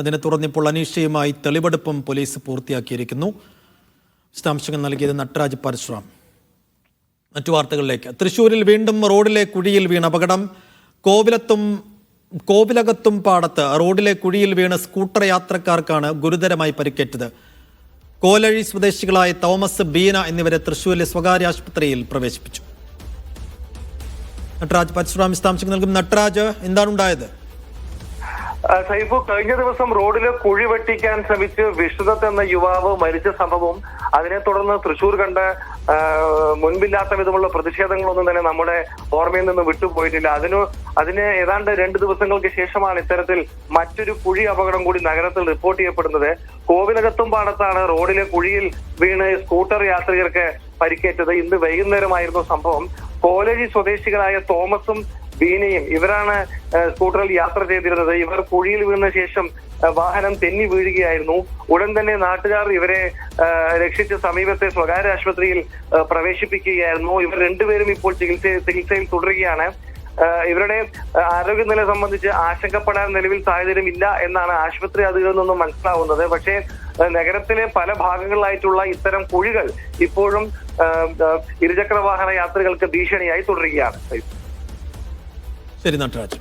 അതിനെ തുടർന്നിപ്പോൾ അനീഷയുമായി തെളിവെടുപ്പും പോലീസ് പൂർത്തിയാക്കിയിരിക്കുന്നു. വിശദാംശങ്ങൾ നൽകിയത് നട്രാജ് പരശുറാം. മറ്റു വാർത്തകളിലേക്ക്. തൃശ്ശൂരിൽ വീണ്ടും റോഡിലെ കുഴിയിൽ വീണ അപകടം. കോവിലകത്തും പാടത്ത് റോഡിലെ കുഴിയിൽ വീണ് സ്കൂട്ടർ യാത്രക്കാർക്കാണ് ഗുരുതരമായി പരിക്കേറ്റത്. കോലഴി സ്വദേശികളായ തോമസ്, ബീന എന്നിവരെ തൃശ്ശൂരിലെ സ്വകാര്യ ആശുപത്രിയിൽ പ്രവേശിപ്പിച്ചു. നട്രാജ് പരശുറാം വിശദാംശങ്ങൾ നൽകും. നട്രാജ്, എന്താണ് ഉണ്ടായത്? സൈഫു, കഴിഞ്ഞ ദിവസം റോഡിലെ കുഴി വെട്ടിക്കാൻ ശ്രമിച്ച് വിഷ്ണുദത്ത് എന്ന യുവാവ് മരിച്ച സംഭവം, അതിനെ തുടർന്ന് തൃശൂർ കണ്ട മുൻപില്ലാത്ത വിധമുള്ള പ്രതിഷേധങ്ങളൊന്നും തന്നെ നമ്മുടെ ഓർമ്മയിൽ നിന്ന് വിട്ടുപോയിട്ടില്ല. അതിന് ഏതാണ്ട് 2 ദിവസങ്ങൾക്ക് ശേഷമാണ് ഇത്തരത്തിൽ മറ്റൊരു കുഴി അപകടം കൂടി നഗരത്തിൽ റിപ്പോർട്ട് ചെയ്യപ്പെടുന്നത്. കോവിലകത്തും പാടത്താണ് റോഡിലെ കുഴിയിൽ വീണ് സ്കൂട്ടർ യാത്രികർക്ക് പരിക്കേറ്റത്. ഇന്ന് വൈകുന്നേരമായിരുന്നു സംഭവം. കോലഴി സ്വദേശികളായ തോമസും ബീനയും ഇവരാണ് സ്കൂട്ടറിൽ യാത്ര ചെയ്തിരുന്നത്. ഇവർ കുഴിയിൽ വീണ ശേഷം വാഹനം തെന്നി വീഴുകയായിരുന്നു. ഉടൻ തന്നെ നാട്ടുകാർ ഇവരെ രക്ഷിച്ച് സമീപത്തെ സ്വകാര്യ ആശുപത്രിയിൽ പ്രവേശിപ്പിക്കുകയായിരുന്നു. ഇവർ രണ്ടുപേരും ഇപ്പോൾ ചികിത്സയിൽ തുടരുകയാണ്. ഇവരുടെ ആരോഗ്യനില സംബന്ധിച്ച് ആശങ്കപ്പെടാൻ നിലവിൽ സാഹചര്യമില്ല എന്നാണ് ആശുപത്രി അധികൃതരിൽ നിന്നും മനസ്സിലാവുന്നത്. പക്ഷേ നഗരത്തിലെ പല ഭാഗങ്ങളിലായിട്ടുള്ള ഇത്തരം കുഴികൾ ഇപ്പോഴും ഇരുചക്ര വാഹന യാത്രികൾക്ക് ഭീഷണിയായി തുടരുകയാണ്. ശരി നട്രാജ്.